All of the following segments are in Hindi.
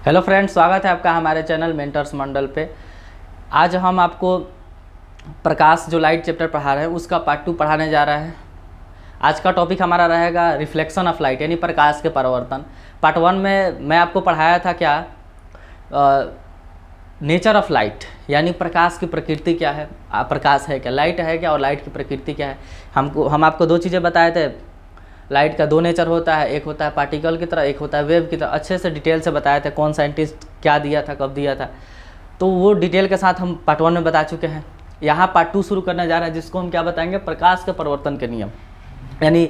हेलो फ्रेंड्स, स्वागत है आपका हमारे चैनल मेंटर्स मंडल पे। आज हम आपको प्रकाश जो लाइट चैप्टर पढ़ा रहे हैं उसका पार्ट 2 पढ़ाने जा रहे हैं। आज का टॉपिक हमारा रहेगा रिफ्लेक्शन ऑफ लाइट यानी प्रकाश के परावर्तन। पार्ट 1 में मैं आपको पढ़ाया था क्या नेचर ऑफ लाइट यानी प्रकाश की प्रकृति क्या है, प्रकाश है क्या, लाइट है क्या और लाइट की प्रकृति क्या है। हम आपको दो चीज़ें बताए थे। लाइट का दो नेचर होता है, एक होता है पार्टिकल की तरह, एक होता है वेव की तरह। अच्छे से डिटेल से बताए थे कौन साइंटिस्ट क्या दिया था, कब दिया था, तो वो डिटेल के साथ हम पार्ट 1 में बता चुके हैं। यहाँ पार्ट 2 शुरू करने जा रहे हैं जिसको हम क्या बताएंगे, प्रकाश के परिवर्तन के नियम। यानी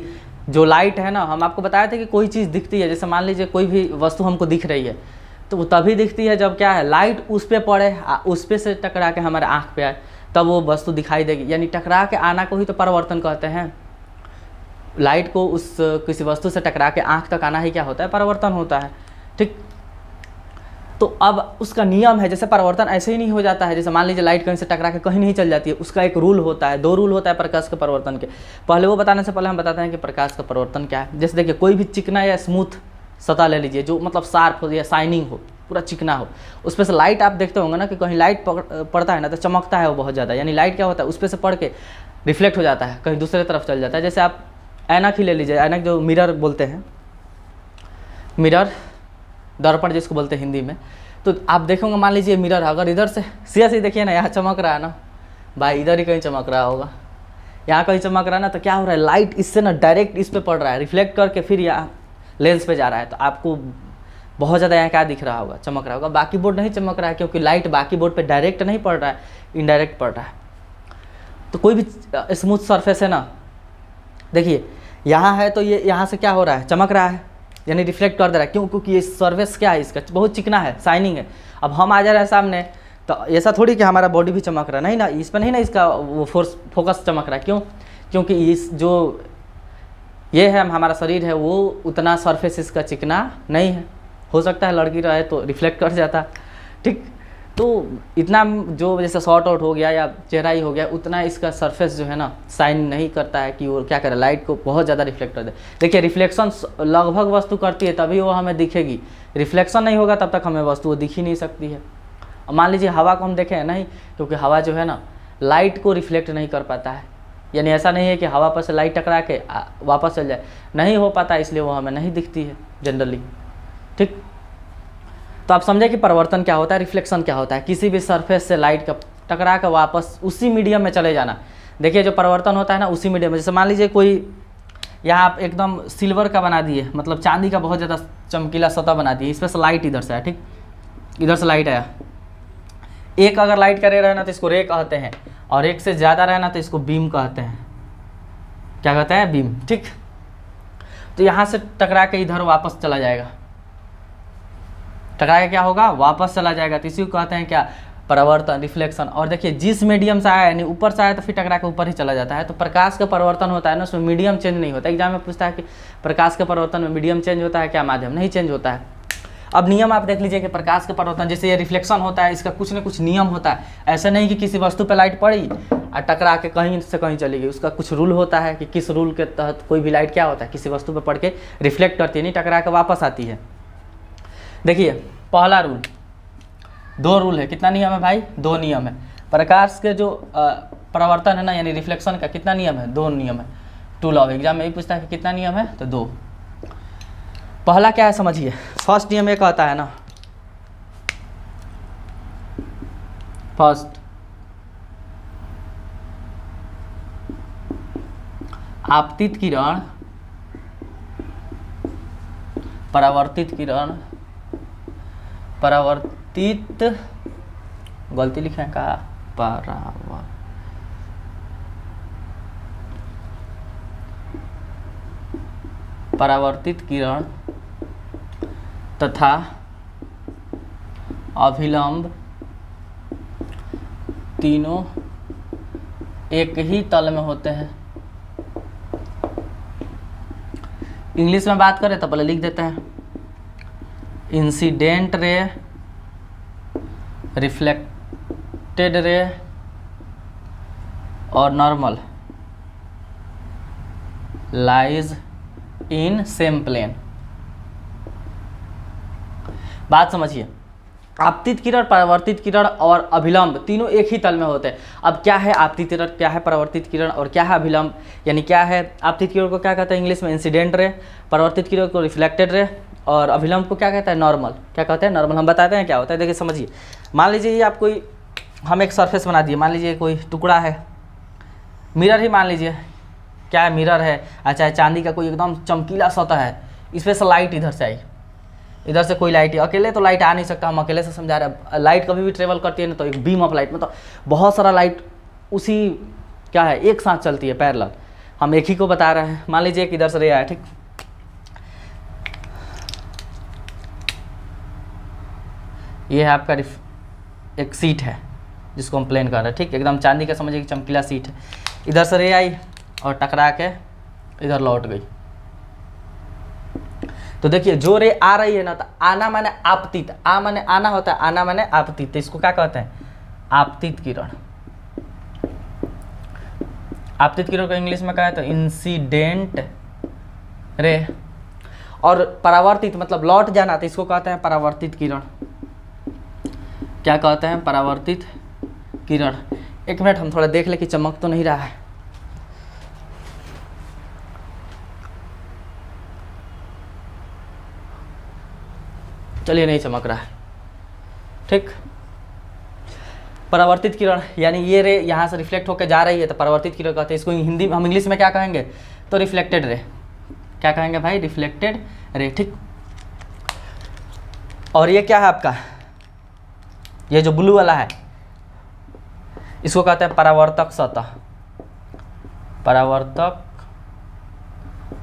जो लाइट है ना, हम आपको बताया था कि कोई चीज़ दिखती है, जैसे मान लीजिए कोई भी वस्तु हमको दिख रही है तो वो तभी दिखती है जब क्या है, लाइट उस पर पड़े, उस पर से टकरा के हमारे आँख पे आए, तब वो वस्तु दिखाई देगी। यानी टकरा के आना को ही तो परिवर्तन कहते हैं। लाइट को उस किसी वस्तु से टकरा के आँख तक आना ही क्या होता है, परिवर्तन होता है। ठीक, तो अब उसका नियम है, जैसे परिवर्तन ऐसे ही नहीं हो जाता है। जैसे मान लीजिए लाइट कहीं से टकरा के कहीं नहीं चल जाती है, उसका एक रूल होता है, 2 रूल होता है प्रकाश के परिवर्तन के। पहले वो बताने से पहले हम बताते हैं कि प्रकाश का परिवर्तन क्या है। जैसे देखिए, कोई भी चिकना या स्मूथ सतह ले लीजिए जो मतलब शार्प हो या शाइनिंग हो, पूरा चिकना हो, उस पर से लाइट आप देखते होंगे ना कि कहीं लाइट पड़ता है ना तो चमकता है वो बहुत ज़्यादा। यानी लाइट क्या होता है, उस पर से पड़ के रिफ्लेक्ट हो जाता है, कहीं दूसरे तरफ चल जाता है। जैसे आप ऐनक ही ले लीजिए, ऐनक जो मिरर बोलते हैं, मिरर दर्पण जिसको बोलते हैं हिंदी में। तो आप देखोगे, मान लीजिए मिरर अगर इधर से सीधा सीधा देखिए ना, यहाँ चमक रहा है ना भाई, इधर ही कहीं चमक रहा होगा, यहाँ कहीं चमक रहा है ना, तो क्या हो रहा है, लाइट इससे ना डायरेक्ट इस पे पड़ रहा है, रिफ्लेक्ट करके फिर यहाँ लेंस पे जा रहा है। तो आपको बहुत ज़्यादा यहाँ क्या दिख रहा होगा, चमक रहा होगा। बाकी बोर्ड नहीं चमक रहा है क्योंकि लाइट बाकी बोर्ड पे डायरेक्ट नहीं पड़ रहा है, इनडायरेक्ट पड़ रहा है। तो कोई भी स्मूथ सरफेस है ना, देखिए यहाँ है तो ये यहाँ से क्या हो रहा है, चमक रहा है, यानी रिफ्लेक्ट कर दे रहा है। क्यों? क्योंकि ये सरफेस क्या है, इसका बहुत चिकना है, शाइनिंग है। अब हम आ जा रहे हैं सामने तो ऐसा थोड़ी कि हमारा बॉडी भी चमक रहा है, नहीं ना, इस पर नहीं ना इसका वो फोकस चमक रहा है। क्यों? क्योंकि इस जो ये है हमारा शरीर है वो उतना सरफेस इसका चिकना नहीं है। हो सकता है लड़की रहे तो रिफ्लेक्ट कर जाता, ठीक। तो इतना जो जैसे शॉर्ट आउट हो गया या चेहरा ही हो गया, उतना इसका सरफेस जो है ना शाइन नहीं करता है कि वो क्या करे, लाइट को बहुत ज़्यादा रिफ्लेक्ट कर दे। देखिए, रिफ्लेक्शन लगभग वस्तु करती है तभी वो हमें दिखेगी, रिफ्लेक्शन नहीं होगा तब तक हमें वस्तु वो दिख ही नहीं सकती है। अब मान लीजिए हवा को हम देखें नहीं, क्योंकि हवा जो है ना लाइट को रिफ्लेक्ट नहीं कर पाता है। यानी ऐसा नहीं है कि हवा पर से लाइट टकरा के वापस चल जाए, नहीं हो पाता, इसलिए वो हमें नहीं दिखती है जनरली, ठीक। तो आप समझे कि परिवर्तन क्या होता है, रिफ्लेक्शन क्या होता है। किसी भी सरफेस से लाइट का टकरा कर वापस उसी मीडियम में चले जाना। देखिए, जो परिवर्तन होता है ना उसी मीडियम में, जैसे मान लीजिए कोई यहाँ आप एकदम सिल्वर का बना दिए, मतलब चांदी का बहुत ज़्यादा चमकीला सतह बना दिए, इस पर से लाइट इधर से आया, ठीक, इधर से लाइट आया। एक अगर लाइट का रे रहे ना तो इसको रे कहते हैं, और एक से ज़्यादा रहे ना तो इसको बीम कहते हैं। क्या कहते हैं? बीम, ठीक। तो यहाँ से टकरा के इधर वापस चला जाएगा, टकरा के क्या होगा, वापस चला जाएगा। तो इसी को कहते हैं क्या, परावर्तन, रिफ्लेक्शन। और देखिए, जिस मीडियम से आया यानी ऊपर से आया तो फिर टकरा के ऊपर ही चला जाता है। तो प्रकाश का परिवर्तन होता है ना, उसमें मीडियम चेंज नहीं होता। एग्जाम में पूछता है कि प्रकाश के परिवर्तन में मीडियम चेंज होता है क्या, माध्यम नहीं चेंज होता है। अब नियम आप देख लीजिए कि प्रकाश के परिवर्तन, जैसे ये रिफ्लेक्शन होता है, इसका कुछ न कुछ नियम होता है। ऐसा नहीं कि किसी वस्तु पर लाइट पड़ी और टकरा के कहीं से कहीं चली गई, उसका कुछ रूल होता है कि किस रूल के तहत कोई भी लाइट क्या होता है, किसी वस्तु पर पड़ के रिफ्लेक्ट करती है, नहीं टकरा के वापस आती है। देखिए, पहला रूल, 2 रूल है। कितना नियम है भाई? 2 नियम है। प्रकाश के जो परिवर्तन है ना यानी रिफ्लेक्शन का कितना नियम है? 2 नियम है। 2 लॉ। एग्जाम में भी पूछता है कि कितना नियम है, तो 2। पहला क्या है समझिए, फर्स्ट नियम ये कहता है ना, फर्स्ट आपतित किरण, परावर्तित किरण, परावर्तित, गलती लिखे हैं का, परावर्तित किरण तथा अभिलंब तीनों एक ही तल में होते हैं। इंग्लिश में बात करें तो पहले लिख देते हैं, इंसिडेंट रे, रिफ्लेक्टेड रे और normal lies in same plane. बात समझिए, आपतित किरण, परावर्तित किरण और अभिलंब तीनों एक ही तल में होते हैं। अब क्या है आपतित किरण, क्या है परावर्तित किरण और क्या है अभिलंब, यानी क्या है आपतित किरण को क्या कहते हैं इंग्लिश में इंसिडेंट रे, परावर्तित किरण को रिफ्लेक्टेड रे, और अभिलंब को क्या कहता है नॉर्मल। क्या कहते हैं नॉर्मल। हम बताते हैं क्या होता है, देखिए समझिए। मान लीजिए ये आप कोई, हम एक सरफेस बना दिए, मान लीजिए कोई टुकड़ा है, मिरर ही मान लीजिए, क्या है मिरर है, अच्छा चांदी का कोई एकदम चमकीला सतह है, इस पर से लाइट इधर से आई, इधर से कोई लाइट, अकेले तो लाइट आ नहीं सकता, हम अकेले से समझा रहे हैं। लाइट कभी भी ट्रेवल करती है ना तो एक बीम ऑफ लाइट, मतलब बहुत सारा लाइट उसी क्या है एक साथ चलती है पैरेलल। हम एक ही को बता रहे हैं। मान लीजिए कि इधर से रे आया, ठीक, ये है आपका एक सीट है जिसको हम प्लेन कर रहे हैं, ठीक, एकदम चांदी का समझिए कि चमकीला सीट है, इधर से रे आई और टकरा के इधर लौट गई। तो देखिए जो रे आ रही है ना, तो आना माने आपतित, आ माने आना होता है, आना माने आपतित, तो इसको क्या कहते हैं आपतित किरण। आपतित किरण को इंग्लिश में कहें तो इंसिडेंट रे। और परावर्तित मतलब लौट जाना, तो इसको कहते हैं परावर्तित किरण। क्या कहते हैं परावर्तित किरण। एक मिनट हम थोड़ा देख ले कि चमक तो नहीं रहा है। चलिए नहीं चमक रहा है, ठीक। परावर्तित किरण यानी ये रे यहाँ से रिफ्लेक्ट होकर जा रही है तो परावर्तित किरण कहते हैं। इसको हिंदी हम इंग्लिश में क्या कहेंगे तो रिफ्लेक्टेड रे। क्या कहेंगे भाई रिफ्लेक्टेड रे, ठीक। और ये क्या है आपका, ये जो ब्लू वाला है इसको कहते हैं परावर्तक सतह। परावर्तक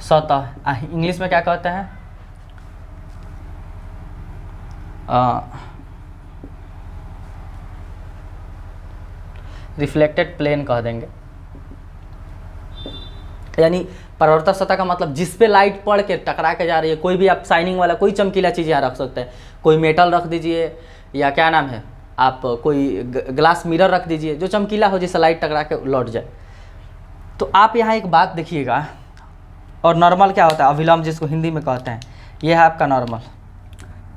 सतह इंग्लिश में क्या कहते हैं रिफ्लेक्टेड प्लेन कह देंगे। यानी परावर्तक सतह का मतलब जिस पे लाइट पड़ के टकरा के जा रही है, कोई भी आप शाइनिंग वाला कोई चमकीला चीज़ यहाँ रख सकते हैं, कोई मेटल रख दीजिए या क्या नाम है आप कोई ग्लास मिरर रख दीजिए जो चमकीला हो जिससे लाइट टकरा के लौट जाए। तो आप यहाँ एक बात देखिएगा, और नॉर्मल क्या होता है अभिलंब जिसको हिंदी में कहते हैं, ये है आपका नॉर्मल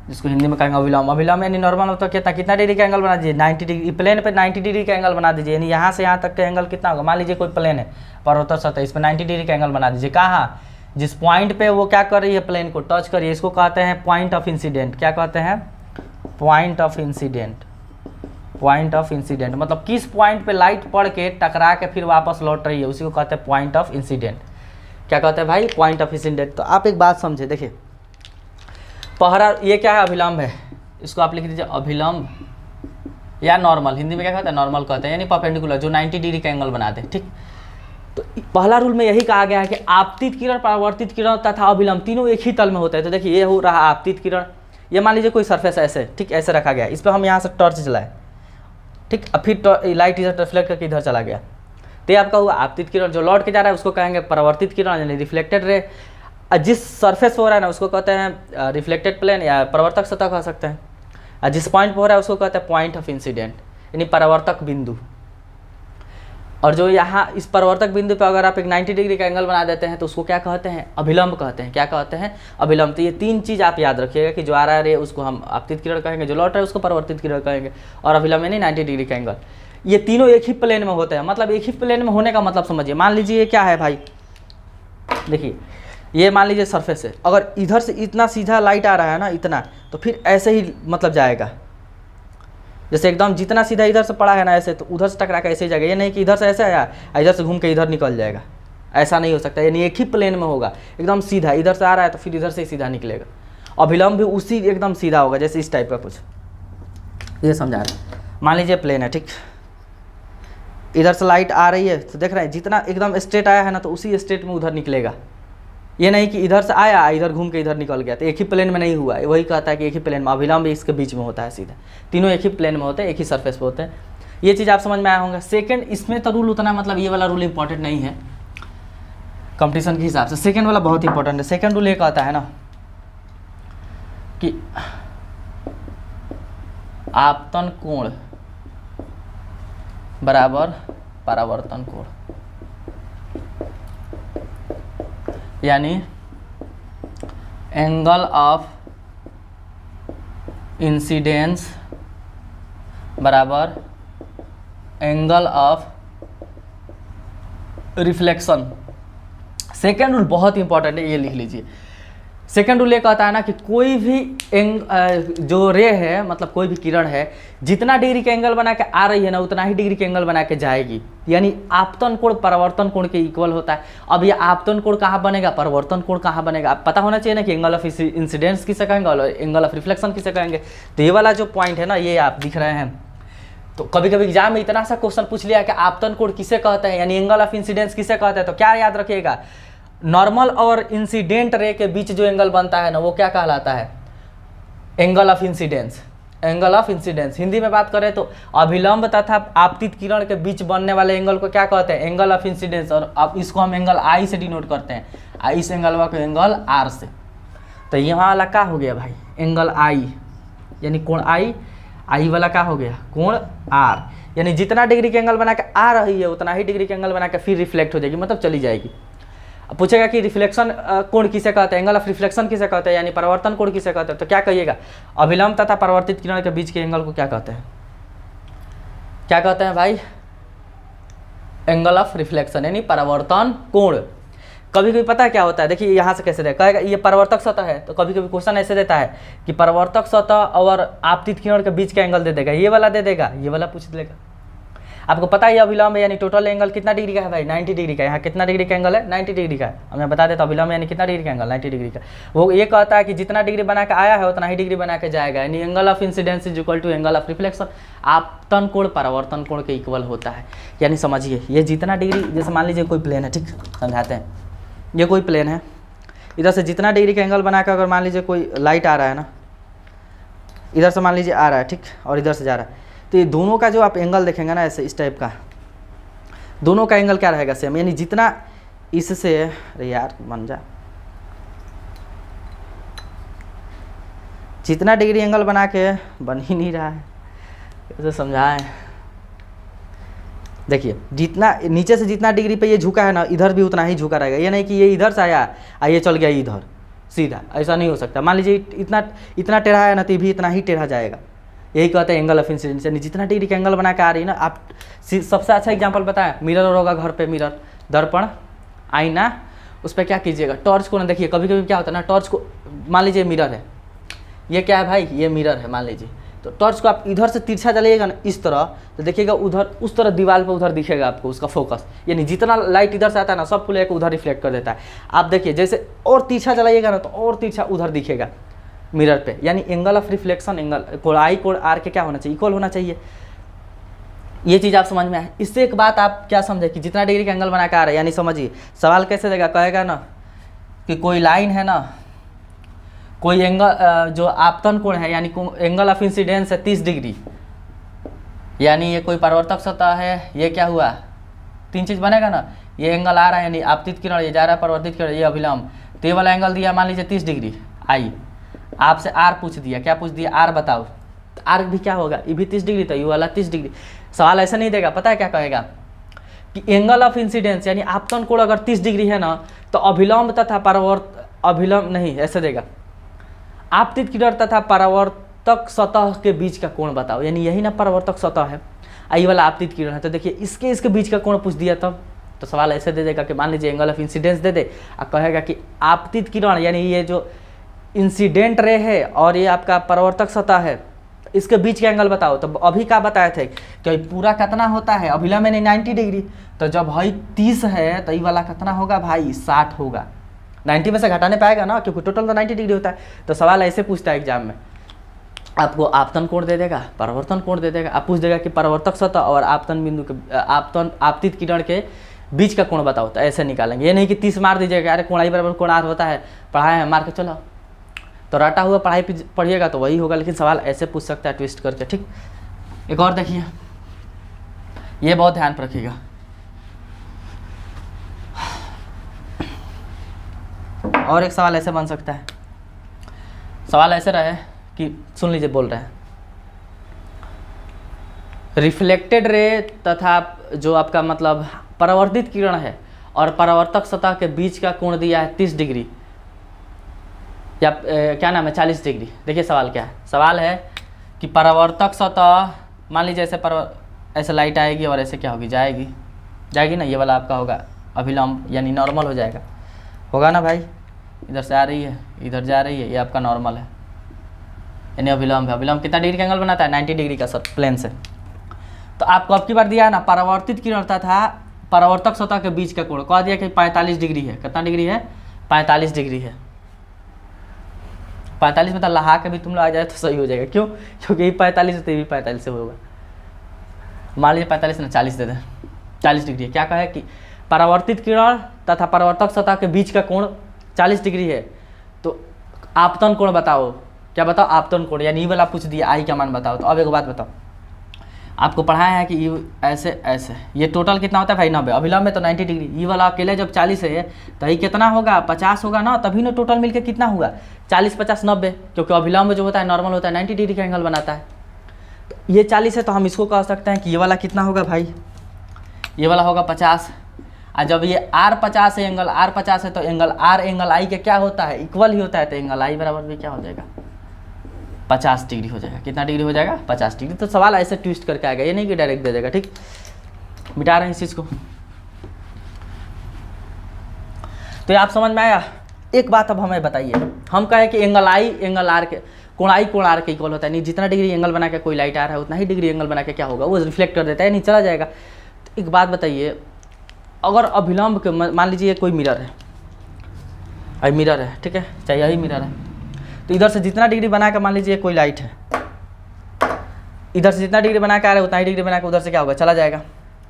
जिसको हिंदी में कहेंगे अभिलंब। अभिलंब यानी नॉर्मल होता है कितना डिग्री का एंगल बना दीजिए 90 डिग्री, प्लेन पे 90 डिग्री का एंगल बना दीजिए, यानी यहाँ से यहाँ तक का एंगल कितना होगा। मान लीजिए कोई प्लेन है परावर्तक सतह, इस पर 90 डिग्री का एंगल बना दीजिए। कहाँ जिस पॉइंट पे वो क्या कर रही है प्लेन को टच करिए, इसको कहते हैं पॉइंट ऑफ इंसिडेंट। क्या कहते हैं point of incident. Point of incident मतलब किस पॉइंट पे लाइट पड़ के टकरा के फिर वापस लौट रही है, उसी को कहते हैं पॉइंट ऑफ इंसिडेंट। क्या कहते हैं भाई पॉइंट ऑफ इंसिडेंट। तो आप एक बात समझे, देखिए पहरा ये क्या है अभिलंब है, इसको आप लिख दीजिए अभिलंब या नॉर्मल, हिंदी में क्या कहते हैं नॉर्मल कहते हैं, यानी परपेंडिकुलर जो 90 डिग्री का एंगल बना दे, ठीक। तो पहला रूल में यही कहा गया है कि आपतित किरण, परावर्तित किरण तथा अभिलंब तीनों एक ही तल में होते हैं। तो देखिए ये हो रहा आपतित किरण, ये मान लीजिए कोई सरफेस ऐसे, ठीक, ऐसे रखा गया, इस पर हम यहाँ से टॉर्च जलाए, ठीक, अब फिर लाइट इधर रिफ्लेक्ट करके इधर चला गया, तो ये आपका हुआ आपतित किरण। जो लौट के जा रहा है उसको कहेंगे परावर्तित किरण यानी रिफ्लेक्टेड रे। जिस सरफेस पे हो रहा है ना उसको कहते हैं रिफ्लेक्टेड प्लेन या परावर्तक सतह कह सकते हैं, और जिस पॉइंट पे हो रहा है उसको कहते हैं पॉइंट ऑफ इंसिडेंट यानी परावर्तक बिंदु। और जो यहाँ इस परावर्तक बिंदु पे अगर आप एक 90 डिग्री का एंगल बना देते हैं तो उसको क्या कहते हैं अभिलंब कहते हैं। क्या कहते हैं अभिलंब। तो ये तीन चीज़ आप याद रखिएगा कि जो आ रहा है रे उसको हम आपतित किरण कहेंगे, जो लौट रहा है उसको परावर्तित किरण कहेंगे, और अभिलंब यानी 90 डिग्री का एंगल। ये तीनों एक ही प्लेन में होते हैं। मतलब एक ही प्लेन में होने का मतलब समझिए, मान लीजिए ये क्या है भाई, देखिए ये मान लीजिए सरफेस है, अगर इधर से इतना सीधा लाइट आ रहा है ना इतना, तो फिर ऐसे ही मतलब जाएगा, जैसे एकदम जितना सीधा इधर से पड़ा है ना ऐसे, तो उधर से टकरा के ऐसे ही जाएगा। ये नहीं कि इधर से ऐसे आया इधर से घूम के इधर निकल जाएगा, ऐसा नहीं हो सकता। यानी एक ही प्लेन में होगा एकदम सीधा, इधर से आ रहा है तो फिर इधर से ही सीधा निकलेगा। अभिलंब भी उसी एकदम सीधा होगा, जैसे इस टाइप का कुछ, ये समझा रहे। मान लीजिए प्लेन है, ठीक, इधर से लाइट आ रही है तो देख रहे हैं जितना एकदम स्ट्रेट आया है ना तो उसी स्ट्रेट में उधर निकलेगा। ये नहीं कि इधर से आया इधर घूम के इधर निकल गया, तो एक ही प्लेन में नहीं हुआ। वही कहता है कि एक ही प्लेन में, अभिलंब भी इसके बीच में होता है सीधा। तीनों एक ही प्लेन में होते हैं, एक ही सरफेस पे होते हैं। ये चीज़ आप समझ में आया होंगे। सेकंड, इसमें तो रूल उतना मतलब ये वाला रूल इंपॉर्टेंट नहीं है कंपटीशन के हिसाब से, सेकंड वाला बहुत इंपॉर्टेंट है। सेकंड रूल ये कहता है ना कि आपतन कोण बराबर परावर्तन कोण, यानी एंगल ऑफ इंसिडेंस बराबर angle of reflection. Second rule बहुत इंपॉर्टेंट है, ये लिख लीजिए। सेकेंड रूल ये कहता है ना कि कोई भी जो रे है, मतलब कोई भी किरण है, जितना डिग्री के एंगल बना के आ रही है ना, उतना ही डिग्री के एंगल बना के जाएगी। यानी आपतन कोण परावर्तन कोण के इक्वल होता है। अब ये आपतन कोण कहाँ बनेगा, परावर्तन कोण कहाँ बनेगा, आप पता होना चाहिए ना कि एंगल ऑफ इंसिडेंस किसे कहेंगे और एंगल ऑफ रिफ्लेक्शन किसे कहेंगे। तो ये वाला जो पॉइंट है ना, ये आप दिख रहे हैं। तो कभी कभी एग्जाम में इतना सा क्वेश्चन पूछ लिया कि आपतन कोण किसे कहते हैं, यानी एंगल ऑफ इंसिडेंस किसे कहते हैं, तो क्या याद रखिएगा, नॉर्मल और इंसिडेंट रे के बीच जो एंगल बनता है ना, वो क्या कहलाता है, angle of incidence. Angle of incidence Hindi में बात करें तो अभिलंब तथा आपतित किरण के बीच बनने वाले एंगल को क्या कहते हैं, एंगल ऑफ इंसिडेंस। और अब इसको हम एंगल आई से डिनोट करते हैं, इस एंगल को एंगल आर से। तो यहाँ वाला क्या हो गया भाई, एंगल आई, यानी कोण आई, आई वाला क्या हो गया, कोण आर। यानी जितना डिग्री के एंगल बना के आ रही है, उतना ही डिग्री के एंगल बना के फिर रिफ्लेक्ट हो जाएगी, मतलब चली जाएगी। अब पूछेगा कि रिफ्लेक्शन कोण किसे कहते हैं, एंगल ऑफ रिफ्लेक्शन किसे कहते हैं, यानी परावर्तन कोण किसे कहते हैं, तो क्या कहिएगा, अभिलंब तथा परावर्तित किरण के बीच के एंगल को क्या कहते हैं, क्या कहते हैं भाई, एंगल ऑफ रिफ्लेक्शन, यानी परावर्तन कोण। कभी कभी पता है क्या होता है, देखिए यहाँ से कैसे देगा, कहेगा ये परावर्तक सतह है, तो कभी कभी क्वेश्चन ऐसे देता है कि परावर्तक सतह और आपतित किरण के बीच का एंगल दे देगा, ये वाला दे देगा, ये वाला पूछ लेगा। आपको पता है अभिलंब यानी टोटल एंगल कितना डिग्री का है भाई, 90 डिग्री का। यहाँ कितना डिग्री का एंगल है, 90 डिग्री का है। अब मैं बता देता हूँ अभिलंब यानी कितना डिग्री का एंगल, 90 डिग्री का। वो ये कहता है कि जितना डिग्री बना के आया है, उतना ही डिग्री बना के जाएगा, यानी angle of incidence is equal to angle of reflection. आपतन कोण परावर्तन कोण के इक्वल होता है। यानी समझिए, ये जितना डिग्री, जैसे मान लीजिए कोई प्लेन है, ठीक, समझाते हैं, ये कोई प्लेन है, इधर से जितना डिग्री का एंगल बना के अगर मान लीजिए कोई लाइट आ रहा है ना, इधर से मान लीजिए आ रहा है, ठीक, और इधर से जा रहा है, तो ये दोनों का जो आप एंगल देखेंगे ना, ऐसे इस टाइप का, दोनों का एंगल क्या रहेगा, सेम। यानी जितना इससे, अरे यार मान जा, जितना डिग्री एंगल बना के बन ही नहीं रहा है, कैसे समझाएं। देखिए जितना नीचे से जितना डिग्री पे ये झुका है ना, इधर भी उतना ही झुका रहेगा। ये नहीं कि ये इधर से आया और ये चल गया इधर सीधा, ऐसा नहीं हो सकता। मान लीजिए इतना टेढ़ा है ना, तो भी इतना ही टेढ़ा जाएगा। यही कहते हैं एंगल ऑफ इंसिडेंस, यानी जितना डिग्री का एंगल बना के आ रही है ना। आप सबसे अच्छा एग्जांपल बताएं, मिरर होगा घर पे, मिरर, दर्पण, आईना, उस पर क्या कीजिएगा, टॉर्च को ना देखिए। कभी कभी क्या होता है ना, टॉर्च को मान लीजिए मिरर है, ये क्या है भाई, ये मिरर है मान लीजिए, तो टॉर्च को आप इधर से तिरछा जलाइएगा ना इस तरह, तो देखिएगा उधर उस तरह दीवार पे उधर दिखेगा आपको उसका फोकस। यानी जितना लाइट इधर से आता है ना, सब फुल उधर रिफ्लेक्ट कर देता है। आप देखिए जैसे और तिरछा जलाइएगा ना, तो और तिरछा उधर दिखेगा मिरर पे। यानी एंगल ऑफ रिफ्लेक्शन, एंगल कोण आई कोण आर के क्या होना चाहिए, इक्वल होना चाहिए। ये चीज़ आप समझ में आए। इससे एक बात आप क्या समझे कि जितना डिग्री का एंगल बना के आ रहा है, यानी समझिए सवाल कैसे देगा, कहेगा ना कि कोई लाइन है ना, कोई एंगल जो आपतन कोण है, यानी एंगल ऑफ इंसिडेंस है 30 डिग्री, यानी ये कोई परावर्तक सतह है, ये क्या हुआ, तीन चीज़ बनेगा ना, ये एंगल आ रहा है यानी आपतित किरण, ये जा रहा है परावर्तित किरण, ये अभिलंब, तो ये वाला एंगल दिया मान लीजिए 30 डिग्री आई। आपसे आर पूछ दिया, क्या पूछ दिया, आर बताओ, तो आर भी क्या होगा, ये भी 30 डिग्री, तो ये वाला 30 डिग्री। सवाल ऐसा नहीं देगा, पता है क्या कहेगा कि एंगल ऑफ इंसिडेंस यानी आपतन कोण अगर 30 डिग्री है ना, तो अभिलंब तथा अभिलंब नहीं, ऐसे देगा, आपतित किरण तथा परावर्तक सतह के बीच का कोण बताओ। यानी यही ना परावर्तक सतह है, आई वाला आपतित किरण है, तो देखिए इसके बीच का कोण पूछ दिया तब, तो सवाल ऐसे दे देगा कि मान लीजिए एंगल ऑफ इंसिडेंस दे दे और कहेगा कि आपतित किरण यानी ये जो इंसिडेंट रे है और ये आपका परावर्तक सतह है, इसके बीच का एंगल बताओ। तो अभी क्या बताए थे कि पूरा कितना होता है, अभिलंब यानी 90 डिग्री, तो जब भाई 30 है तो ये वाला कितना होगा भाई, 60 होगा। 90 में से घटाने पाएगा ना, क्योंकि टोटल तो 90 डिग्री होता है। तो सवाल ऐसे पूछता है एग्जाम में, आपको आपतन कोण दे देगा, परावर्तन कोण दे देगा, आप पूछ देगा कि परावर्तक सतह और आपतन बिंदु के आपतित किरण के बीच का कोण बताओ, तो ऐसे निकालेंगे। ये नहीं कि 30 मार दीजिएगा, अरे कोण आई बराबर कोण आर होता है, पढ़ाए हैं मार के चलो, तो रटा हुआ पढ़ाई पढ़िएगा तो वही होगा। लेकिन सवाल ऐसे पूछ सकता है ट्विस्ट करके, ठीक। एक और देखिए, ये बहुत ध्यान रखिएगा, और एक सवाल ऐसे बन सकता है, सवाल ऐसे रहे कि सुन लीजिए, बोल रहे हैं रिफ्लेक्टेड रे तथा जो आपका मतलब परावर्तित किरण है और परावर्तक सतह के बीच का कोण दिया है 30 डिग्री। या क्या नाम है 40 डिग्री। देखिए सवाल क्या है, सवाल है कि परावर्तक सतह, मान लीजिए ऐसे लाइट आएगी और ऐसे क्या होगी, जाएगी ना, ये वाला आपका होगा अभिलंब यानी नॉर्मल हो जाएगा, होगा ना भाई, इधर से आ रही है इधर जा रही है, ये आपका नॉर्मल है यानी अभिलंब है। अभिलंब कितना डिग्री का एंगल बनाता है, 90 डिग्री का सर प्लेन से। तो आपको अब की बार दिया है ना, परावर्तित किरण तथा परावर्तक सतह के बीच का कोण कह दिया कि 45 डिग्री है। कितना डिग्री है, 45 डिग्री है। 45 में तो लहा के भी तुम लोग आ जाए तो सही हो जाएगा, क्यों, क्योंकि ये 45 है तो ये भी 45 से होगा। मान लीजिए 45 ना 40 दे दें, 40 डिग्री है। क्या कहा है कि परावर्तित किरण तथा परावर्तक सतह के बीच का कोण 40 डिग्री है। तो आपतन कोण बताओ, क्या बताओ, आपतन कोण, यानी ये वाला पूछ दिया आई का मान बताओ। तो अब एक बात बताओ, आपको पढ़ाया है कि ये ऐसे ऐसे, ये टोटल कितना होता है भाई 90, अभिलंब में तो 90 डिग्री, ये वाला अकेले जब 40 है तो ये कितना होगा 50 होगा ना, तभी ना टोटल मिलके कितना होगा 40 50 90, क्योंकि अभिलंब जो होता है नॉर्मल होता है 90 डिग्री का एंगल बनाता है। तो ये 40 है तो हम इसको कह सकते हैं कि ये वाला कितना होगा भाई, ये वाला होगा 50। और जब ये R50 है, एंगल R50 है तो एंगल R एंगल I के क्या होता है, इक्वल ही होता है, तो एंगल I बराबर भी क्या हो जाएगा 50 डिग्री हो जाएगा। कितना डिग्री हो जाएगा 50 डिग्री। तो सवाल ऐसे ट्विस्ट करके आएगा, ये नहीं कि डायरेक्ट दे देगा, ठीक, मिटा रहे हैं इस चीज़ को। तो ये आप समझ में आया। एक बात अब हमें बताइए, हम कहें कि एंगल I एंगल R के, कोण I कोण R के इक्वल होता है, नहीं जितना डिग्री एंगल बना के कोई लाइट आ रहा है उतना ही डिग्री एंगल बना के क्या होगा, वो रिफ्लेक्ट कर देता है, नहीं चला जाएगा। तो एक बात बताइए, अगर अभिलंब के, मान लीजिए कोई मिरर है, आई मिरर है, ठीक है, चाहे यही मिरर है, तो इधर से जितना डिग्री बना के मान लीजिए कोई लाइट है, इधर से जितना डिग्री बना के आ रहा है उतना ही डिग्री बना के उधर से क्या होगा, चला जाएगा,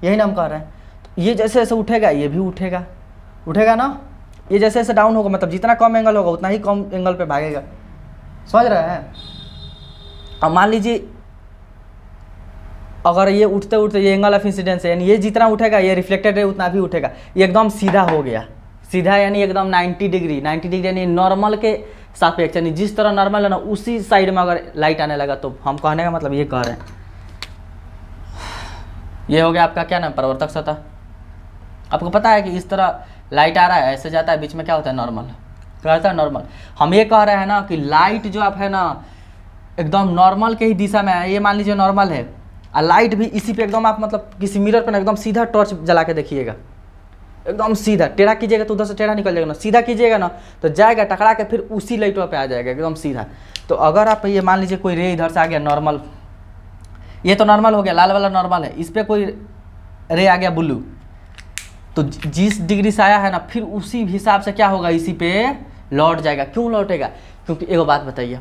यही ना हम कह रहे हैं। तो ये जैसे जैसे उठेगा ये भी उठेगा ना, ये जैसे जैसे डाउन होगा, मतलब जितना कम एंगल होगा उतना ही कम एंगल पे भागेगा, समझ रहे हैं। अब मान लीजिए अगर ये उठते उठते ये एंगल ऑफ इंसिडेंस है, यानी ये जितना उठेगा ये रिफ्लेक्टेड है उतना भी उठेगा, ये एकदम सीधा हो गया, सीधा यानी एकदम 90 डिग्री यानी नॉर्मल के सापेक्ष, यानी जिस तरह नॉर्मल है ना उसी साइड में अगर लाइट आने लगा, तो हम कहने का मतलब ये कह रहे हैं, ये हो गया आपका क्या नाम, परावर्तक सतह। आपको पता है कि इस तरह लाइट आ रहा है, ऐसे जाता है, बीच में क्या होता है नॉर्मल, क्या होता है नॉर्मल। हम ये कह रहे हैं ना कि लाइट जो आप है ना एकदम नॉर्मल के ही दिशा में है, ये मान लीजिए नॉर्मल है, और लाइट भी इसी पे एकदम, आप मतलब किसी मिरर पे ना एकदम सीधा टॉर्च जला के देखिएगा, एकदम सीधा, टेढ़ा कीजिएगा तो उधर से टेढ़ा निकल जाएगा ना, सीधा कीजिएगा ना तो जाएगा टकरा के फिर उसी लाइट पे आ जाएगा एकदम सीधा। तो अगर आप ये मान लीजिए कोई रे इधर से आ गया नॉर्मल, ये तो नॉर्मल हो गया, लाल वाला नॉर्मल है, इस पर कोई रे आ गया ब्लू, तो जिस डिग्री से आया है ना फिर उसी हिसाब से क्या होगा, इसी पे लौट जाएगा। क्यों लौटेगा, क्योंकि एक बात बताइए,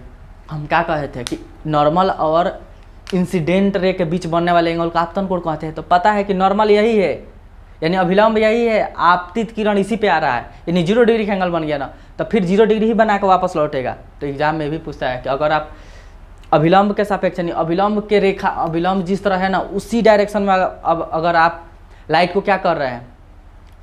हम क्या कहे थे कि नॉर्मल और इंसिडेंट रे के बीच बनने वाले एंगल का आपतन कोण कहते हैं। तो पता है कि नॉर्मल यही है, यानी अभिलंब यही है, आपतित किरण इसी पे आ रहा है, यानी 0 डिग्री का एंगल बन गया ना, तो फिर 0 डिग्री ही बना के वापस लौटेगा। तो एग्जाम में भी पूछता है कि अगर आप अभिलंब के सापेक्ष, यानी अभिलंब के रेखा, अभिलंब जिस तरह है ना उसी डायरेक्शन में अब अगर आप लाइट को क्या कर रहे हैं,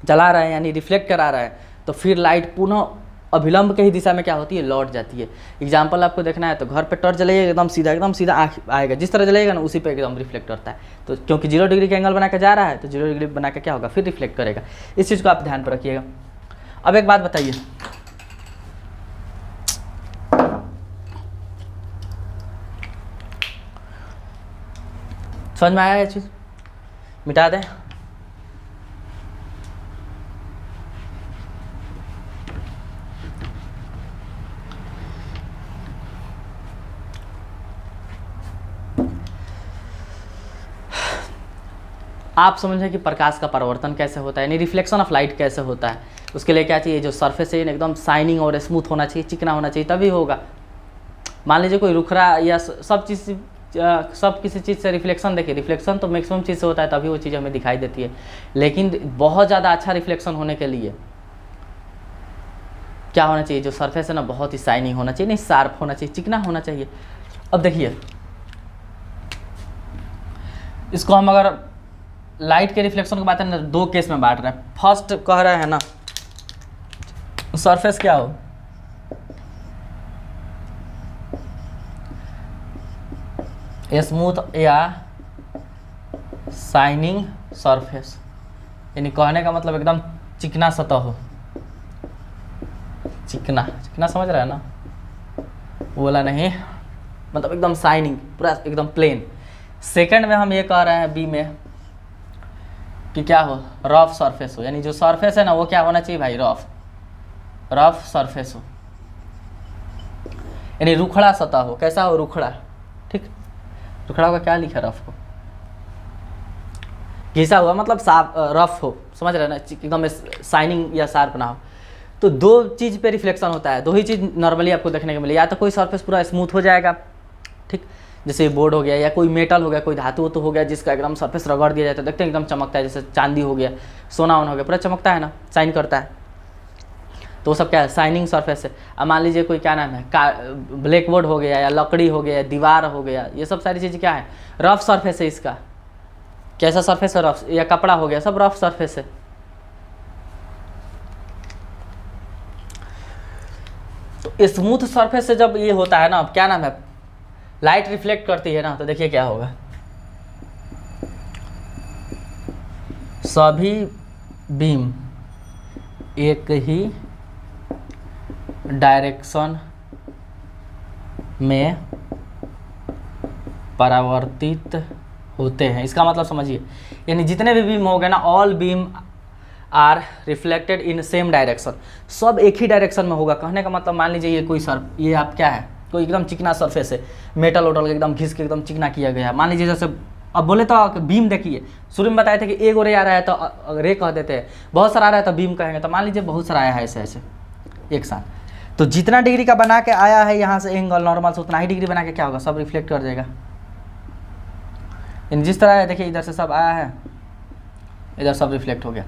जला रहे हैं, यानी रिफ्लेक्ट करा रहे हैं, तो फिर लाइट पुनः अभिलंब के ही दिशा में क्या होती है, लौट जाती है। एग्जाम्पल आपको देखना है तो घर पे टॉर्च जलाइएगा, एकदम सीधा आँख आएगा, जिस तरह जलाएगा ना उसी पे एकदम रिफ्लेक्ट करता है। तो क्योंकि 0 डिग्री का एंगल बना के जा रहा है तो 0 डिग्री बना के क्या होगा, फिर रिफ्लेक्ट करेगा। इस चीज़ को आप ध्यान पर रखिएगा। अब एक बात बताइए, समझ में आया ये चीज़, मिटा दें। आप समझें कि प्रकाश का परावर्तन कैसे होता है, यानी रिफ्लेक्शन ऑफ लाइट कैसे होता है। उसके लिए क्या चाहिए, जो सरफेस है एकदम शाइनिंग और स्मूथ होना चाहिए, चिकना होना चाहिए, तभी होगा। मान लीजिए कोई रुखरा या सब किसी चीज़ से रिफ्लेक्शन, देखिए रिफ्लेक्शन तो मैक्सिमम चीज़ से होता है, तभी वो चीज़ हमें दिखाई देती है। लेकिन बहुत ज़्यादा अच्छा रिफ्लेक्शन होने के लिए क्या होना चाहिए, जो सरफेस है ना बहुत ही शाइनिंग होना चाहिए, नहीं शार्प होना चाहिए, चिकना होना चाहिए। अब देखिए इसको हम अगर लाइट के रिफ्लेक्शन की बात है ना, 2 केस में बांट रहे हैं। फर्स्ट कह रहे हैं ना सरफेस क्या हो, स्मूथ या शाइनिंग सरफेस, यानी कहने का मतलब एकदम चिकना सतह हो, चिकना समझ रहे हैं ना, वो वाला नहीं, मतलब एकदम शाइनिंग, पूरा एकदम प्लेन। सेकंड में हम ये कह रहे हैं बी में कि क्या हो, रफ सरफेस हो, यानी जो सरफेस है ना वो क्या होना चाहिए भाई, रफ सरफेस हो, यानी रुखड़ा सतह हो। कैसा हो, रुखड़ा। ठीक, रुखड़ा का क्या लिखा, रफ को घिसा हुआ, मतलब साफ रफ हो, समझ रहे ना, एकदम शाइनिंग या शार्प ना हो। तो दो चीज़ पे रिफ्लेक्शन होता है, दो ही चीज़ नॉर्मली आपको देखने को मिले, या तो कोई सरफेस पूरा स्मूथ हो जाएगा, ठीक, जैसे बोर्ड हो गया, या कोई मेटल हो गया, कोई धातु तो हो गया जिसका एकदम सरफेस रगड़ दिया जाता है, देखते हैं एकदम चमकता है, जैसे चांदी हो गया, सोना हो गया, पूरा चमकता है ना, शाइन करता है, तो वो सब क्या है, शाइनिंग सरफेस है। अब मान लीजिए कोई क्या नाम है, ब्लैक बोर्ड हो गया, या लकड़ी हो गया, दीवार हो गया, ये सब सारी चीज़ क्या है, रफ सरफेस है इसका। कैसा सरफेस है, रफ, या कपड़ा हो गया, सब रफ सरफेस है। तो स्मूथ सरफेस से जब ये होता है ना, अब क्या नाम है, लाइट रिफ्लेक्ट करती है ना, तो देखिए क्या होगा, सभी बीम एक ही डायरेक्शन में परावर्तित होते हैं। इसका मतलब समझिए, यानी जितने भी बीम हो गए ना, all beam are reflected in same direction, सब एक ही डायरेक्शन में होगा। कहने का मतलब मान लीजिए ये कोई ये आप क्या है, कोई एकदम चिकना सरफेस है, मेटल वोटल एकदम घिस के एकदम चिकना किया गया है। मान लीजिए जैसे अब बोले तो बीम देखिए, शुरू में बताए थे कि एक रे आ रहा है तो रे कह देते हैं, बहुत सारा आ रहा है तो बीम कहेंगे। तो मान लीजिए बहुत सारा आया है ऐसे ऐसे एक साथ, तो जितना डिग्री का बना के आया है यहाँ से एंगल नॉर्मल से, उतना ही डिग्री बना के क्या होगा, सब रिफ्लेक्ट कर देगा। जिस तरह है देखिए, इधर से सब आया है, इधर सब रिफ्लेक्ट हो गया,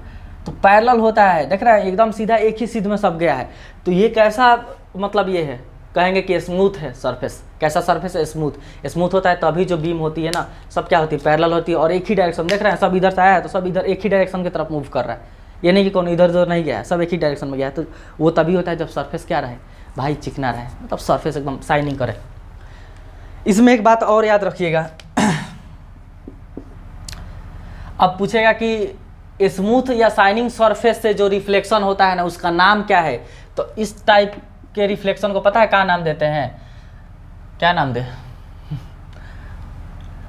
तो पैरेलल होता है, देख रहे हैं एकदम सीधा एक ही सीध में सब गया है। तो ये कैसा मतलब ये है, कहेंगे कि स्मूथ है सरफेस। कैसा सरफेस है, स्मूथ। स्मूथ होता है तभी जो बीम होती है ना, सब क्या होती है, पैरेलल होती है और एक ही डायरेक्शन, देख रहे हैं सब इधर से आया है तो सब इधर एक ही डायरेक्शन की तरफ मूव कर रहा है। ये नहीं कि कौन इधर उधर नहीं गया है, सब एक ही डायरेक्शन में गया है। तो वो तभी होता है जब सरफेस क्या रहे भाई, चिकना रहे, मतलब सरफेस एकदम शाइनिंग करे। इसमें एक बात और याद रखिएगा, अब पूछेगा कि स्मूथ या शाइनिंग सरफेस से जो रिफ्लेक्शन होता है ना, उसका नाम क्या है। तो इस टाइप के रिफ्लेक्शन को पता है क्या नाम देते हैं, क्या नाम दे,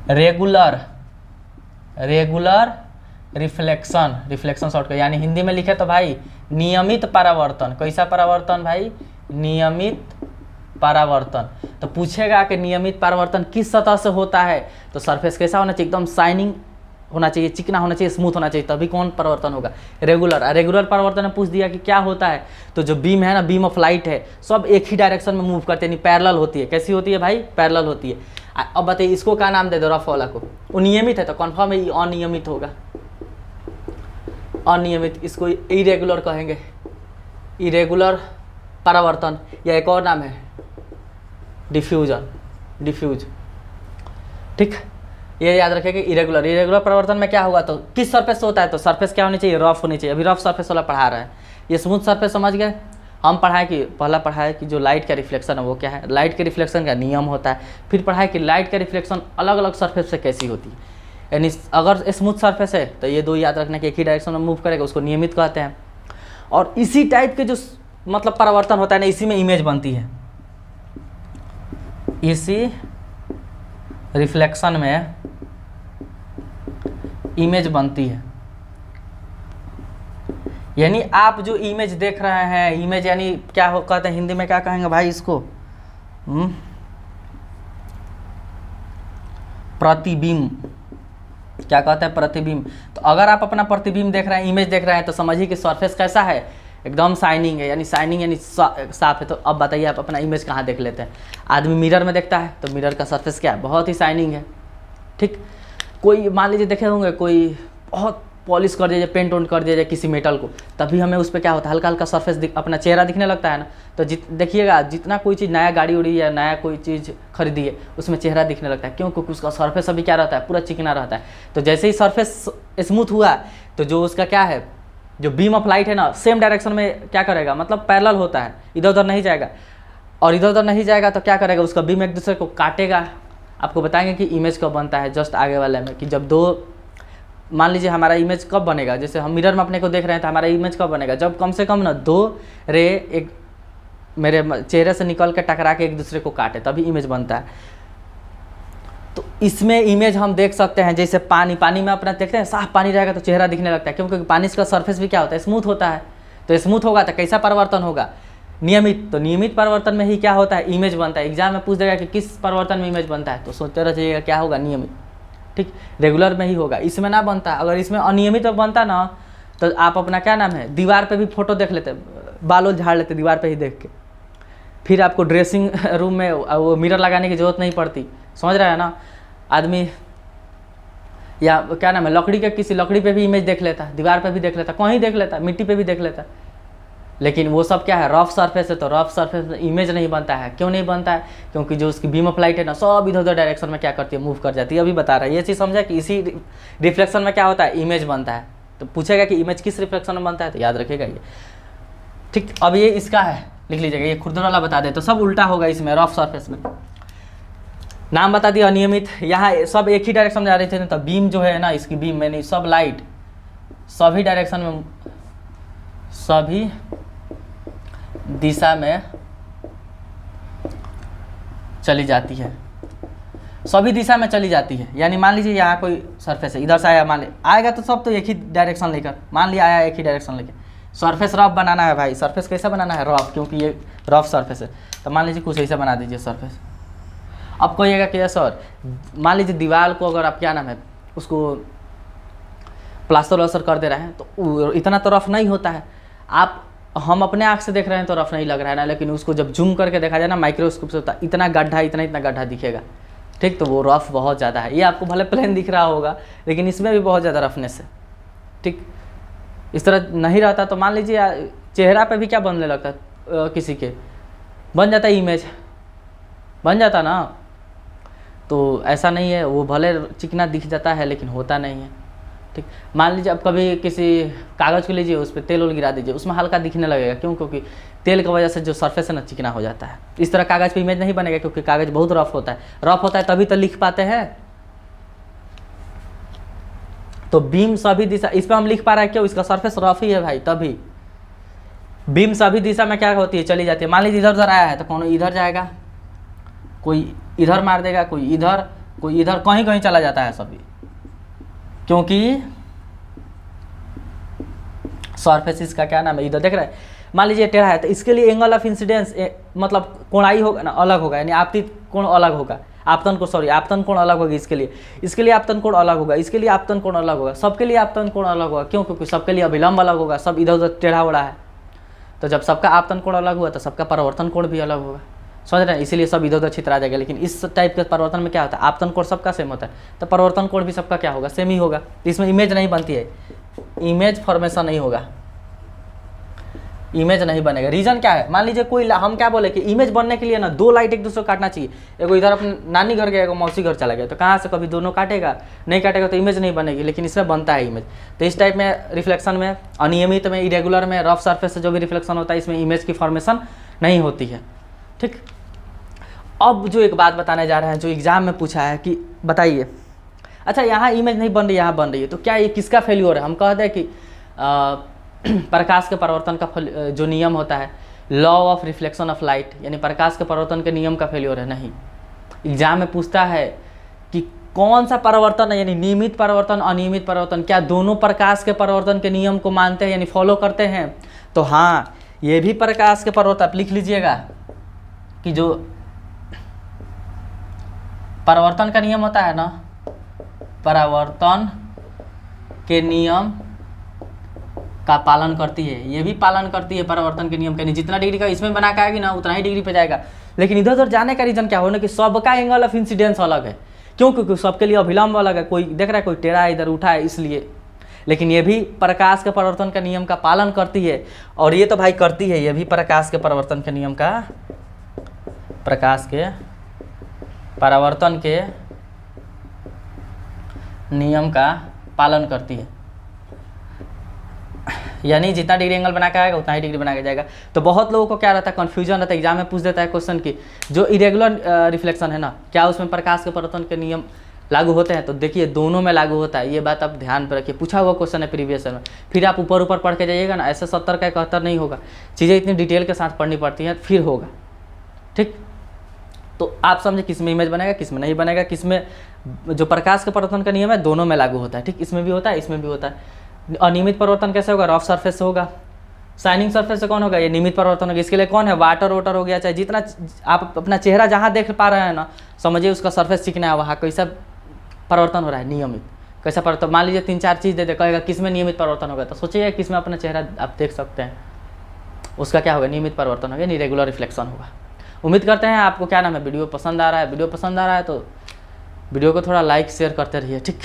रेगुलर रिफ्लेक्शन शॉर्ट का, यानी हिंदी में लिखे तो भाई नियमित परावर्तन। कैसा परावर्तन भाई, नियमित परावर्तन। तो पूछेगा कि नियमित परावर्तन किस सतह से होता है, तो सरफेस कैसा होना चाहिए, एकदम शाइनिंग होना चाहिए, चिकना होना चाहिए, स्मूथ होना चाहिए, तभी कौन परावर्तन होगा, रेगुलर। रेगुलर परावर्तन में पूछ दिया कि क्या होता है, तो जो बीम है ना, बीम ऑफ लाइट है, सब एक ही डायरेक्शन में मूव करते हैं, यानी पैरेलल होती है। कैसी होती है भाई, पैरेलल होती है। अब बताइए इसको क्या नाम दे दो, रफ वाला को, वो नियमित है तो कन्फर्म है ये अनियमित होगा, अनियमित, इसको इरेगुलर कहेंगे, इरेगुलर परावर्तन। या एक और नाम है डिफ्यूज। ठीक, ये याद रखें इरेगुलर परावर्तन में क्या होगा, तो किस सरफेस से होता है, तो सरफेस क्या होनी चाहिए, रफ होनी चाहिए। अभी रफ सरफेस वाला पढ़ा रहा है, ये स्मूथ सरफेस समझ गए। हम पढ़ाए कि पहला पढ़ाए कि जो लाइट का रिफ्लेक्शन है वो क्या है, लाइट के रिफ्लेक्शन का नियम होता है। फिर पढ़ाए कि लाइट का रिफ्लेक्शन अलग अलग सरफेस से कैसी होती है, यानी अगर स्मूथ सरफेस है तो ये दो याद रखना कि एक ही डायरेक्शन में मूव करेगा, उसको नियमित कहते हैं। और इसी टाइप के जो मतलब परावर्तन होता है ना, इसी में इमेज बनती है, इसी रिफ्लेक्शन में इमेज बनती है। यानी आप जो इमेज देख रहे हैं, इमेज यानी क्या हो कहते हैं हिंदी में, क्या कहेंगे भाई इसको, प्रतिबिंब। क्या कहते हैं, प्रतिबिंब। तो अगर आप अपना प्रतिबिंब देख रहे हैं, इमेज देख रहे हैं, तो समझिए कि सरफेस कैसा है, एकदम शाइनिंग है, यानी शाइनिंग यानी साफ है। तो अब बताइए आप अपना इमेज कहाँ देख लेते हैं, आदमी मिरर में देखता है तो मिरर का सरफेस क्या है, बहुत ही शाइनिंग है। ठीक, कोई मान लीजिए देखे होंगे कोई बहुत पॉलिश कर दिया जाए, पेंट वेंट कर दिया जाए किसी मेटल को, तभी हमें उस पर क्या होता है, हल्का हल्का सरफेस अपना चेहरा दिखने लगता है ना। तो देखिएगा जितना कोई चीज़ नया गाड़ी उड़ी या नया कोई चीज़ खरीदी है, उसमें चेहरा दिखने लगता है, क्यों, क्योंकि उसका सरफेस अभी क्या रहता है, पूरा चिकना रहता है। तो जैसे ही सरफेस स्मूथ हुआ, तो जो उसका क्या है, जो बीम ऑफ लाइट है ना, सेम डायरेक्शन में क्या करेगा, मतलब पैरेलल होता है, इधर उधर नहीं जाएगा। और इधर उधर नहीं जाएगा तो क्या करेगा, उसका बीम एक दूसरे को काटेगा। आपको बताएंगे कि इमेज कब बनता है, जस्ट आगे वाले में, कि जब दो, मान लीजिए हमारा इमेज कब बनेगा, जैसे हम मिरर में अपने को देख रहे हैं तो हमारा इमेज कब बनेगा, जब कम से कम ना दो रे एक मेरे चेहरे से निकल के टकरा के एक दूसरे को काटे, तभी इमेज बनता है। तो इसमें इमेज हम देख सकते हैं, जैसे पानी में अपना देखते हैं, साफ पानी रहेगा तो चेहरा दिखने लगता है, क्योंकि पानी का सरफेस भी क्या होता है, स्मूथ होता है। तो स्मूथ होगा तो कैसा परिवर्तन होगा, नियमित। तो नियमित परिवर्तन में ही क्या होता है, इमेज बनता है। एग्जाम में पूछ देगा कि किस परिवर्तन में इमेज बनता है, तो सोचते रह जाइएगा क्या होगा, नियमित। ठीक, रेगुलर में ही होगा, इसमें ना बनता। अगर इसमें अनियमित में बनता ना, तो आप अपना क्या नाम है, दीवार पे भी फोटो देख लेते, बालों झाड़ लेते दीवार पे ही देख के, फिर आपको ड्रेसिंग रूम में वो मिरर लगाने की जरूरत नहीं पड़ती। समझ रहा है ना आदमी, या क्या नाम है, लकड़ी के किसी लकड़ी पे भी इमेज देख लेता, दीवार पे भी देख लेता, कहीं देख लेता, मिट्टी पे भी देख लेता। लेकिन वो सब क्या है, रफ सरफेस है, तो रफ सरफेस में इमेज नहीं बनता है। क्यों नहीं बनता है, क्योंकि जो उसकी बीम ऑफ लाइट है ना, सब इधर उधर डायरेक्शन में क्या करती है, मूव कर जाती है। अभी बता रहा है, ये चीज़ समझा कि इसी रिफ्लेक्शन में क्या होता है, इमेज बनता है। तो पूछेगा कि इमेज किस रिफ्लेक्शन में बनता है, तो याद रखिएगा ये। ठीक, अब ये इसका है, लिख लीजिएगा, ये खुरदुरा वाला बता दे, तो सब उल्टा होगा इसमें, रफ सरफेस में। नाम बता दिया अनियमित, यहाँ सब एक ही डायरेक्शन में जा रही थी, तो बीम जो है ना, इसकी बीम में नहीं, सब लाइट सभी डायरेक्शन में, सभी दिशा में चली जाती है, सभी दिशा में चली जाती है। यानी मान लीजिए यहाँ कोई सरफेस है, इधर से आया, मान लिया आएगा तो सब तो एक ही डायरेक्शन लेकर, मान लिया आया एक ही डायरेक्शन लेकर। सरफेस रफ बनाना है भाई, सरफेस कैसा बनाना है, रफ, क्योंकि ये रफ सरफेस है। तो मान लीजिए कुछ ऐसा बना दीजिए सरफेस। अब कहिएगा कि सर मान लीजिए दीवार को अगर आप क्या नाम है, उसको प्लास्टर वास्टर कर दे रहे हैं, तो इतना तो रफ नहीं होता है। आप हम अपने आँख से देख रहे हैं तो रफ नहीं लग रहा है ना, लेकिन उसको जब जूम करके देखा जाए ना, माइक्रोस्कोप से, होता इतना गड्ढा, इतना गड्ढा दिखेगा। ठीक, तो वो रफ बहुत ज़्यादा है। ये आपको भले प्लेन दिख रहा होगा, लेकिन इसमें भी बहुत ज़्यादा रफनेस है। ठीक, इस तरह नहीं रहता तो मान लीजिए चेहरा पे भी क्या बनने लगता है, किसी के बन जाता है, इमेज बन जाता ना। तो ऐसा नहीं है, वो भले चिकना दिख जाता है लेकिन होता नहीं है। ठीक, मान लीजिए अब कभी किसी कागज़ को लीजिए, उस पर तेल उल गिरा दीजिए, उसमें हल्का दिखने लगेगा। क्यों, क्योंकि तेल की वजह से जो सरफेस है ना, चिकना हो जाता है। इस तरह कागज़ पे इमेज नहीं बनेगा, क्योंकि कागज़ बहुत रफ होता है। रफ होता है तभी तो लिख पाते हैं। तो बीम सभी दिशा, इस पर हम लिख पा रहे हैं क्यों, इसका सरफेस रफ ही है भाई, तभी बीम सभी दिशा में क्या होती है, चली जाती है। मान लीजिए इधर उधर आया है, तो कौन इधर जाएगा, कोई इधर मार देगा, कोई इधर, कोई इधर, कहीं कहीं चला जाता है सभी, क्योंकि सरफेस इसका क्या नाम है, इधर देख रहे हैं। मान लीजिए टेढ़ा है, तो इसके लिए एंगल ऑफ इंसिडेंस मतलब कोणाई होगा ना, अलग होगा, यानी आपतित कोण अलग होगा, आपतन कोण अलग होगी। इसके लिए आपतन कोण अलग होगा, इसके लिए आपतन कोण अलग होगा, सबके लिए आपतन कोण अलग होगा। क्यों, क्योंकि सबके लिए अभिलंब अलग होगा, सब इधर उधर टेढ़ा उड़ा है। तो जब सबका आपतन कोण अलग हुआ तो सबका परिवर्तन कोण भी अलग होगा। समझ रहे हैं, इसीलिए सब इधर उधर छितरा जाएगा। लेकिन इस टाइप के परिवर्तन में क्या होता है, आपतन कोण सबका सेम होता है, तो परिवर्तन कोण भी सबका क्या होगा, सेम ही होगा। इसमें इमेज नहीं बनती है, इमेज फॉर्मेशन नहीं होगा, इमेज नहीं बनेगा। रीजन क्या है, मान लीजिए कोई, हम क्या बोले कि इमेज बनने के लिए ना दो लाइट एक दूसरे को काटना चाहिए। एगो इधर अपने नानी घर गया, एगो मौसी घर चला गया, तो कहाँ से कभी दोनों काटेगा, नहीं काटेगा तो इमेज नहीं बनेगी। लेकिन इसमें बनता है इमेज। तो इस टाइप में रिफ्लेक्शन में, अनियमित में, इरेगुलर में, रफ सरफेस से जो भी रिफ्लेक्शन होता है, इसमें इमेज की फॉर्मेशन नहीं होती है। ठीक, अब जो एक बात बताने जा रहे हैं, जो एग्जाम में पूछा है कि बताइए, अच्छा यहाँ इमेज नहीं बन रही, यहाँ बन रही है, तो क्या ये किसका फेल्योर है। हम कहते हैं कि प्रकाश के परिवर्तन का जो नियम होता है, law of reflection of light, यानी प्रकाश के परिवर्तन के नियम का फेल्योर है। नहीं, एग्जाम में पूछता है कि कौन सा परिवर्तन है, यानी नियमित परिवर्तन, अनियमित परिवर्तन, क्या दोनों प्रकाश के परिवर्तन के नियम को मानते हैं, यानी फॉलो करते हैं। तो हाँ, ये भी प्रकाश के परिवर्तन, आप लिख लीजिएगा कि जो परिवर्तन का नियम होता है ना, परावर्तन के नियम का पालन करती है, ये भी पालन करती है परावर्तन के नियम का। नहीं, जितना डिग्री का इसमें बना के आएगी ना, उतना ही डिग्री पे जाएगा। लेकिन इधर उधर जाने का रीजन क्या होना कि सबका एंगल ऑफ इंसिडेंस अलग है। क्यों, क्योंकि सबके लिए अभिलंब अलग है। कोई देख रहा है, कोई टेढ़ा है, इधर उठा है, इसलिए। लेकिन ये भी प्रकाश के परिवर्तन का नियम का पालन करती है। और ये तो भाई करती है, ये भी प्रकाश के परिवर्तन के नियम का, प्रकाश के परावर्तन के नियम का पालन करती है। यानी जितना डिग्री एंगल बना के आएगा, उतना ही डिग्री बना के जाएगा। तो बहुत लोगों को क्या रहता है, कन्फ्यूजन रहता है। एग्जाम में पूछ देता है क्वेश्चन की जो इरेगुलर रिफ्लेक्शन है ना, क्या उसमें प्रकाश के परिवर्तन के नियम लागू होते हैं, तो देखिए दोनों में लागू होता है, ये बात आप ध्यान पर रखिए। पूछा हुआ क्वेश्चन है प्रीवियस में, फिर आप ऊपर ऊपर पढ़ के जाइएगा ना, ऐसे 70 का 71 नहीं होगा, चीज़ें इतनी डिटेल के साथ पढ़नी पड़ती हैं फिर होगा। ठीक, तो आप समझे किस में इमेज बनेगा, किस में नहीं बनेगा, किस में जो प्रकाश के परिवर्तन का नियम है दोनों में लागू होता है। ठीक, इसमें भी होता है, इसमें भी होता है। अनियमित परिवर्तन कैसे होगा, रफ सरफेस से होगा। शाइनिंग सरफेस से कौन होगा, ये नियमित परिवर्तन होगा। इसके लिए कौन है, वाटर वाटर हो गया, चाहे जितना आप अपना चेहरा जहाँ देख पा रहे हैं ना, समझिए उसका सरफेस चिकना है, वहाँ कैसा परिवर्तन हो रहा है, नियमित। कैसा परिवर्तन, मान लीजिए 3-4 चीज़ दे दे, कहेगा किस में नियमित परिवर्तन होगा, तो सोचिए किस में अपना चेहरा आप देख सकते हैं, उसका क्या होगा, नियमित परिवर्तन होगा, नहीं रेगुलर रिफ्लेक्शन होगा। उम्मीद करते हैं आपको क्या नाम है वीडियो पसंद आ रहा है। वीडियो पसंद आ रहा है तो वीडियो को थोड़ा लाइक शेयर करते रहिए। ठीक।